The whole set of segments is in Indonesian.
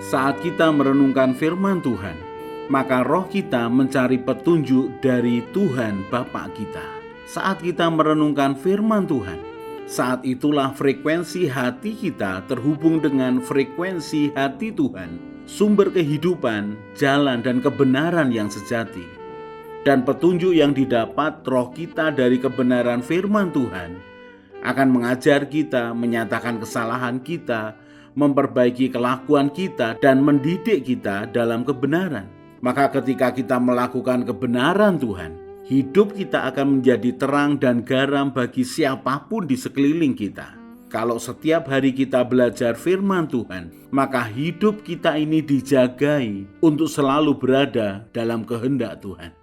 Saat kita merenungkan firman Tuhan, maka roh kita mencari petunjuk dari Tuhan Bapa kita. Saat kita merenungkan firman Tuhan, saat itulah frekuensi hati kita terhubung dengan frekuensi hati Tuhan, sumber kehidupan, jalan dan kebenaran yang sejati. Dan petunjuk yang didapat roh kita dari kebenaran firman Tuhan akan mengajar kita, menyatakan kesalahan kita, memperbaiki kelakuan kita, dan mendidik kita dalam kebenaran. Maka ketika kita melakukan kebenaran Tuhan, hidup kita akan menjadi terang dan garam bagi siapapun di sekeliling kita. Kalau setiap hari kita belajar firman Tuhan, maka hidup kita ini dijagai untuk selalu berada dalam kehendak Tuhan.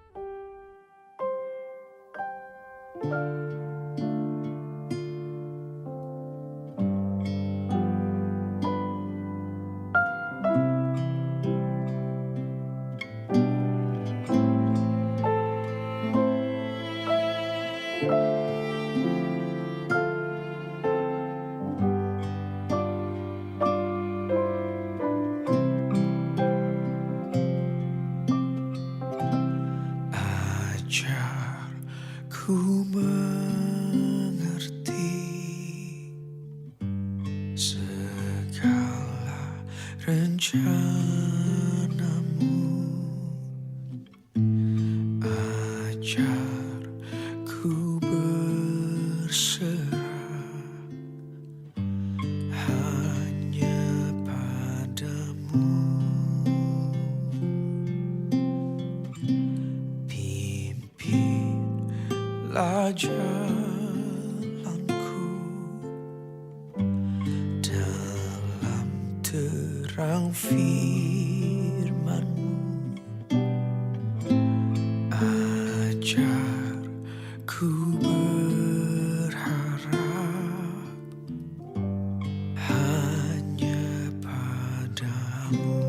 Ku mengerti segala rencanamu, ajar ku berserah hanya padamu. Jalanku dalam terang firman-Mu, ajar ku berharap hanya padamu.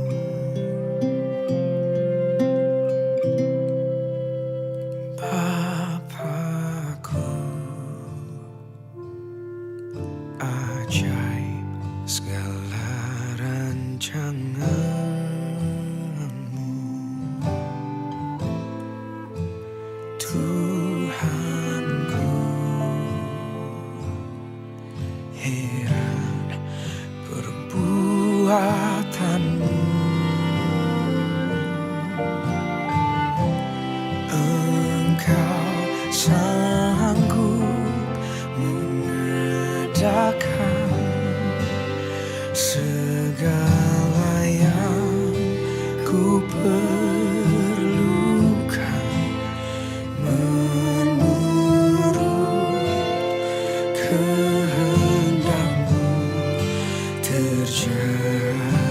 Ajaib segala rancangan-Mu, Tuhanku. Heran perbuatan-Mu, Engkau sanggup mengadakan segala yang ku perlukan menurut kehendak-Mu terjadi.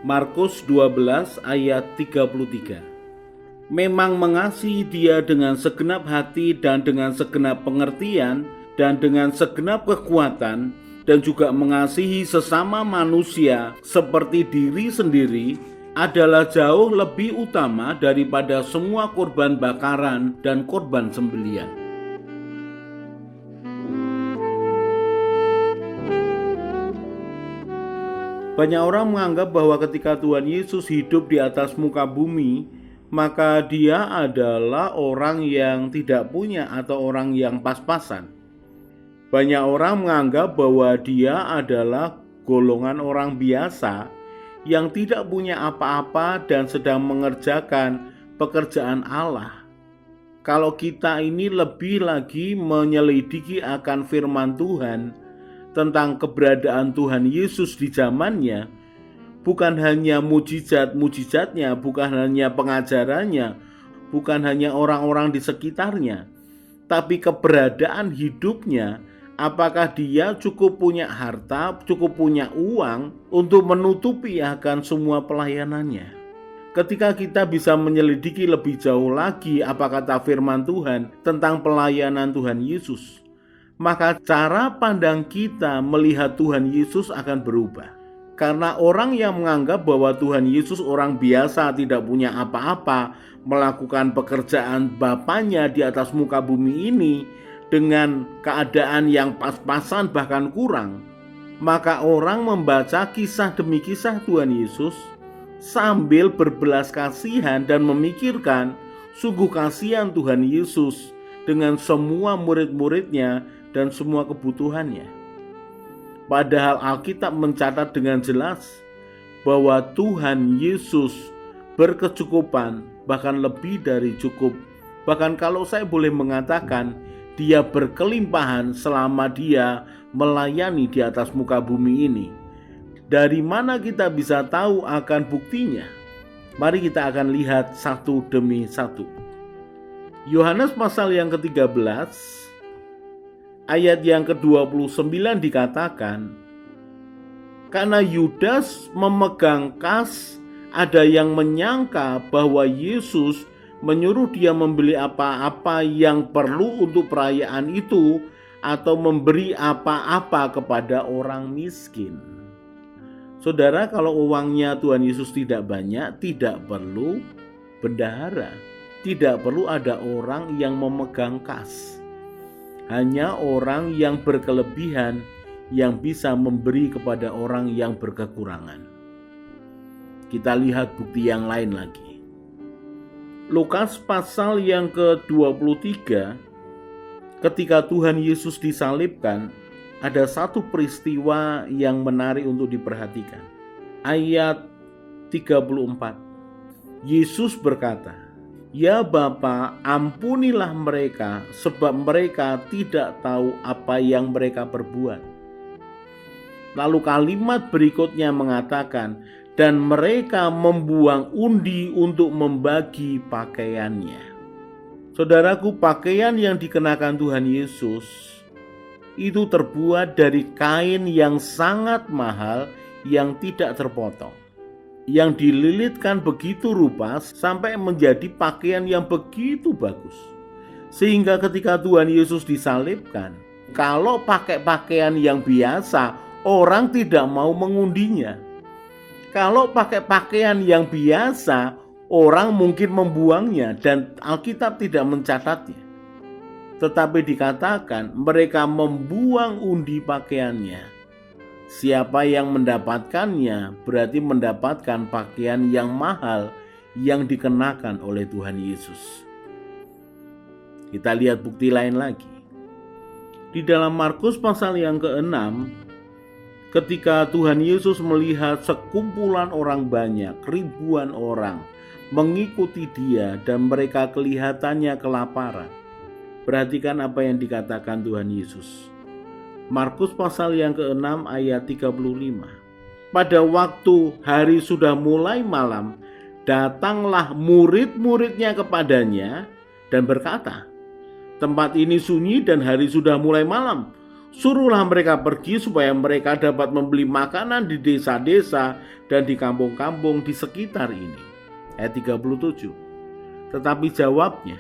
Markus 12 ayat 33. Memang mengasihi Dia dengan segenap hati dan dengan segenap pengertian dan dengan segenap kekuatan, dan juga mengasihi sesama manusia seperti diri sendiri adalah jauh lebih utama daripada semua korban bakaran dan korban sembelihan. Banyak orang menganggap bahwa ketika Tuhan Yesus hidup di atas muka bumi, maka Dia adalah orang yang tidak punya atau orang yang pas-pasan. Banyak orang menganggap bahwa Dia adalah golongan orang biasa yang tidak punya apa-apa dan sedang mengerjakan pekerjaan Allah. Kalau kita ini lebih lagi menyelidiki akan firman Tuhan tentang keberadaan Tuhan Yesus di zamannya, bukan hanya mujizat-mujizatnya, bukan hanya pengajarannya, bukan hanya orang-orang di sekitarnya, tapi keberadaan hidupnya. Apakah dia cukup punya harta, cukup punya uang untuk menutupi akan semua pelayanannya? Ketika kita bisa menyelidiki lebih jauh lagi apa kata firman Tuhan tentang pelayanan Tuhan Yesus, maka cara pandang kita melihat Tuhan Yesus akan berubah. Karena orang yang menganggap bahwa Tuhan Yesus orang biasa, tidak punya apa-apa, melakukan pekerjaan Bapanya di atas muka bumi ini dengan keadaan yang pas-pasan bahkan kurang, maka orang membaca kisah demi kisah Tuhan Yesus sambil berbelas kasihan dan memikirkan sungguh kasihan Tuhan Yesus dengan semua murid-muridnya dan semua kebutuhannya. Padahal Alkitab mencatat dengan jelas bahwa Tuhan Yesus berkecukupan, bahkan lebih dari cukup. Bahkan kalau saya boleh mengatakan, Dia berkelimpahan selama Dia melayani di atas muka bumi ini. Dari mana kita bisa tahu akan buktinya? Mari kita akan lihat satu demi satu. Yohanes pasal yang ke-13 ayat yang ke-29 dikatakan, karena Yudas memegang kas, ada yang menyangka bahwa Yesus menyuruh dia membeli apa-apa yang perlu untuk perayaan itu atau memberi apa-apa kepada orang miskin. Saudara, kalau uangnya Tuhan Yesus tidak banyak, tidak perlu bendahara, tidak perlu ada orang yang memegang kas. Hanya orang yang berkelebihan yang bisa memberi kepada orang yang berkekurangan. Kita lihat bukti yang lain lagi. Lukas pasal yang ke-23, ketika Tuhan Yesus disalibkan, ada satu peristiwa yang menarik untuk diperhatikan. Ayat 34. Yesus berkata, "Ya Bapa, ampunilah mereka, sebab mereka tidak tahu apa yang mereka perbuat." Lalu kalimat berikutnya mengatakan, dan mereka membuang undi untuk membagi pakaiannya. Saudaraku, pakaian yang dikenakan Tuhan Yesus itu terbuat dari kain yang sangat mahal yang tidak terpotong, yang dililitkan begitu rupa sampai menjadi pakaian yang begitu bagus. Sehingga ketika Tuhan Yesus disalibkan, kalau pakai pakaian yang biasa, orang tidak mau mengundinya. Kalau pakai pakaian yang biasa, orang mungkin membuangnya dan Alkitab tidak mencatatnya. Tetapi dikatakan mereka membuang undi pakaiannya. Siapa yang mendapatkannya berarti mendapatkan pakaian yang mahal yang dikenakan oleh Tuhan Yesus. Kita lihat bukti lain lagi. Di dalam Markus pasal yang ke-6, ketika Tuhan Yesus melihat sekumpulan orang banyak, ribuan orang mengikuti Dia dan mereka kelihatannya kelaparan. Perhatikan apa yang dikatakan Tuhan Yesus. Markus pasal yang ke-6 ayat 35. Pada waktu hari sudah mulai malam, datanglah murid-muridnya kepadanya dan berkata, "Tempat ini sunyi dan hari sudah mulai malam. Suruhlah mereka pergi supaya mereka dapat membeli makanan di desa-desa dan di kampung-kampung di sekitar ini. Ayat 37. Tetapi jawabnya,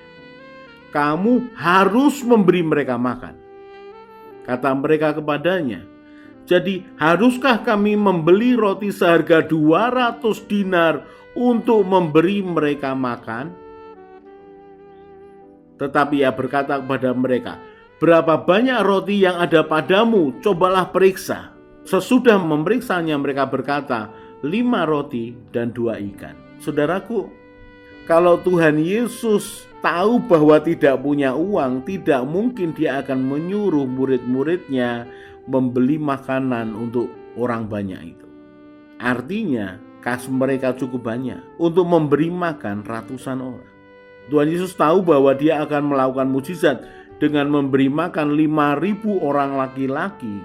kamu harus memberi mereka makan. Kata mereka kepadanya, jadi haruskah kami membeli roti seharga 200 dinar untuk memberi mereka makan? Tetapi ia berkata kepada mereka, berapa banyak roti yang ada padamu? Cobalah periksa. Sesudah memeriksanya mereka berkata, 5 roti dan 2 ikan. Saudaraku, kalau Tuhan Yesus tahu bahwa tidak punya uang, tidak mungkin dia akan menyuruh murid-muridnya membeli makanan untuk orang banyak itu. Artinya, kas mereka cukup banyak untuk memberi makan ratusan orang. Tuhan Yesus tahu bahwa dia akan melakukan mukjizat dengan memberi makan 5.000 orang laki-laki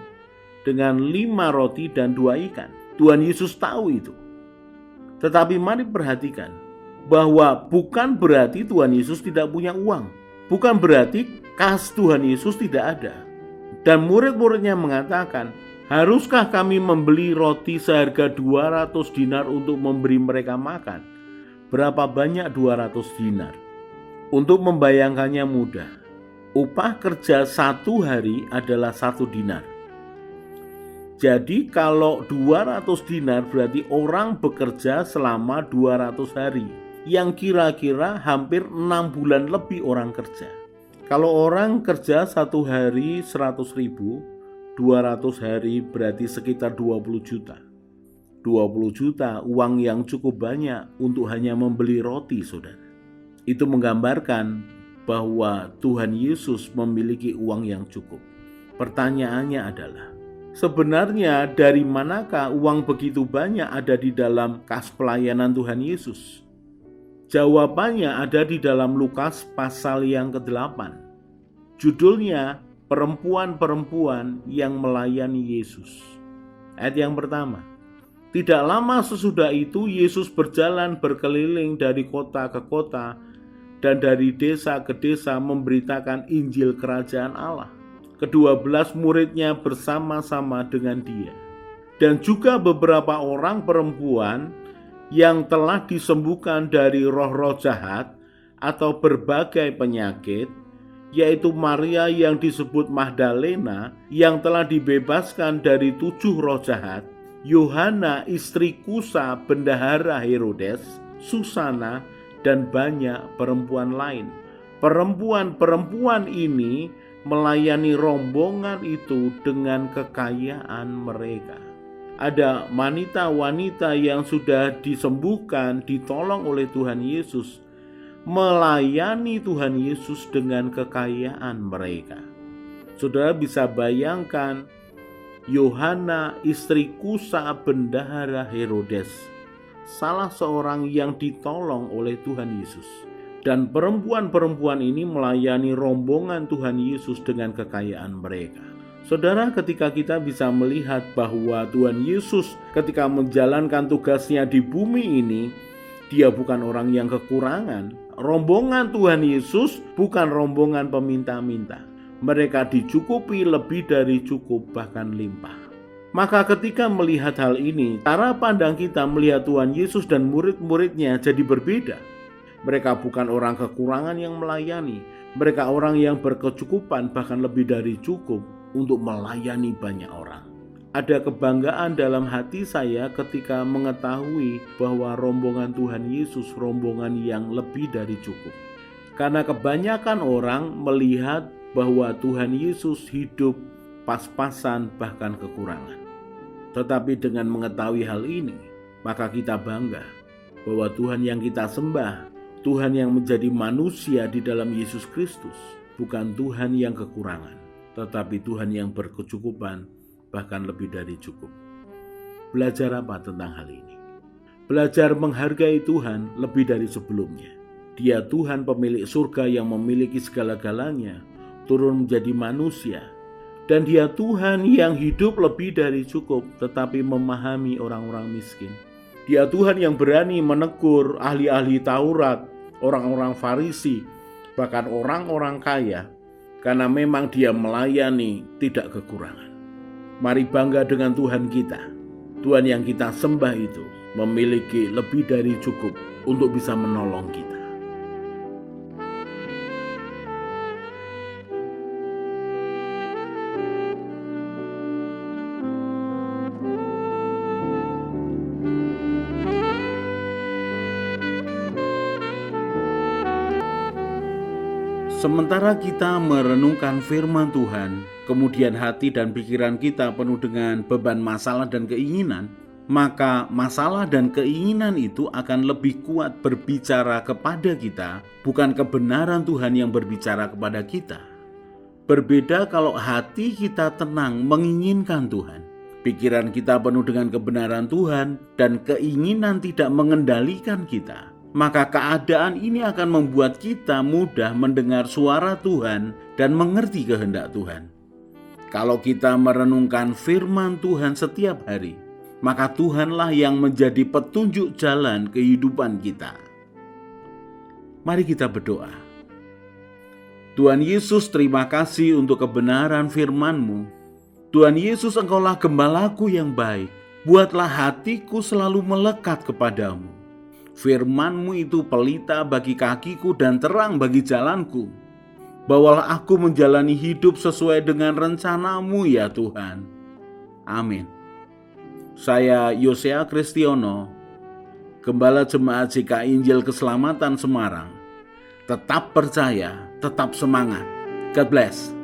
dengan 5 roti dan 2 ikan. Tuhan Yesus tahu itu. Tetapi mari perhatikan bahwa bukan berarti Tuhan Yesus tidak punya uang. Bukan berarti kas Tuhan Yesus tidak ada. Dan murid-muridnya mengatakan, haruskah kami membeli roti seharga 200 dinar untuk memberi mereka makan? Berapa banyak 200 dinar? Untuk membayangkannya mudah. Upah kerja 1 hari adalah 1 dinar. Jadi kalau 200 dinar berarti orang bekerja selama 200 hari. Yang kira-kira hampir 6 bulan lebih orang kerja. Kalau orang kerja 1 hari 100.000, 200 hari berarti sekitar 20 juta. 20 juta uang yang cukup banyak untuk hanya membeli roti, saudara. Itu menggambarkan bahwa Tuhan Yesus memiliki uang yang cukup. Pertanyaannya adalah, sebenarnya dari manakah uang begitu banyak ada di dalam kas pelayanan Tuhan Yesus? Jawabannya ada di dalam Lukas pasal yang ke-8. Judulnya, perempuan-perempuan yang melayani Yesus. Ayat yang pertama. Tidak lama sesudah itu Yesus berjalan berkeliling dari kota ke kota dan dari desa ke desa memberitakan Injil Kerajaan Allah. Ke-12 muridnya bersama-sama dengan dia. Dan juga beberapa orang perempuan yang telah disembuhkan dari roh-roh jahat atau berbagai penyakit, yaitu Maria yang disebut Magdalena yang telah dibebaskan dari 7 roh jahat, Yohana istri Kusa bendahara Herodes, Susana, dan banyak perempuan lain. Perempuan-perempuan ini melayani rombongan itu dengan kekayaan mereka. Ada wanita-wanita yang sudah disembuhkan, ditolong oleh Tuhan Yesus, melayani Tuhan Yesus dengan kekayaan mereka. Saudara bisa bayangkan Yohana istri Kusa bendahara Herodes, salah seorang yang ditolong oleh Tuhan Yesus. Dan perempuan-perempuan ini melayani rombongan Tuhan Yesus dengan kekayaan mereka. Saudara, ketika kita bisa melihat bahwa Tuhan Yesus ketika menjalankan tugasnya di bumi ini, dia bukan orang yang kekurangan. Rombongan Tuhan Yesus bukan rombongan peminta-minta. Mereka dicukupi lebih dari cukup, bahkan limpah. Maka ketika melihat hal ini, cara pandang kita melihat Tuhan Yesus dan murid-muridnya jadi berbeda. Mereka bukan orang kekurangan yang melayani. Mereka orang yang berkecukupan, bahkan lebih dari cukup untuk melayani banyak orang. Ada kebanggaan dalam hati saya ketika mengetahui bahwa rombongan Tuhan Yesus rombongan yang lebih dari cukup. Karena kebanyakan orang melihat bahwa Tuhan Yesus hidup pas-pasan bahkan kekurangan. Tetapi dengan mengetahui hal ini, maka kita bangga bahwa Tuhan yang kita sembah, Tuhan yang menjadi manusia di dalam Yesus Kristus, bukan Tuhan yang kekurangan, tetapi Tuhan yang berkecukupan, bahkan lebih dari cukup. Belajar apa tentang hal ini? Belajar menghargai Tuhan lebih dari sebelumnya. Dia Tuhan pemilik surga yang memiliki segala-galanya, turun menjadi manusia. Dan dia Tuhan yang hidup lebih dari cukup, tetapi memahami orang-orang miskin. Dia Tuhan yang berani menegur ahli-ahli Taurat, orang-orang Farisi, bahkan orang-orang kaya, karena memang Dia melayani tidak kekurangan. Mari bangga dengan Tuhan kita. Tuhan yang kita sembah itu memiliki lebih dari cukup untuk bisa menolong kita. Sementara kita merenungkan firman Tuhan, kemudian hati dan pikiran kita penuh dengan beban masalah dan keinginan, maka masalah dan keinginan itu akan lebih kuat berbicara kepada kita, bukan kebenaran Tuhan yang berbicara kepada kita. Berbeda kalau hati kita tenang menginginkan Tuhan, pikiran kita penuh dengan kebenaran Tuhan, dan keinginan tidak mengendalikan kita. Maka keadaan ini akan membuat kita mudah mendengar suara Tuhan dan mengerti kehendak Tuhan. Kalau kita merenungkan firman Tuhan setiap hari, maka Tuhanlah yang menjadi petunjuk jalan kehidupan kita. Mari kita berdoa. Tuhan Yesus, terima kasih untuk kebenaran firman-Mu. Tuhan Yesus, Engkaulah gembalaku yang baik. Buatlah hatiku selalu melekat kepadamu. Firman-Mu itu pelita bagi kakiku dan terang bagi jalanku. Bawalah aku menjalani hidup sesuai dengan rencana-Mu ya Tuhan. Amin. Saya Yosea Kristiono, Gembala Jemaat GKI Injil Keselamatan Semarang. Tetap percaya, tetap semangat. God bless.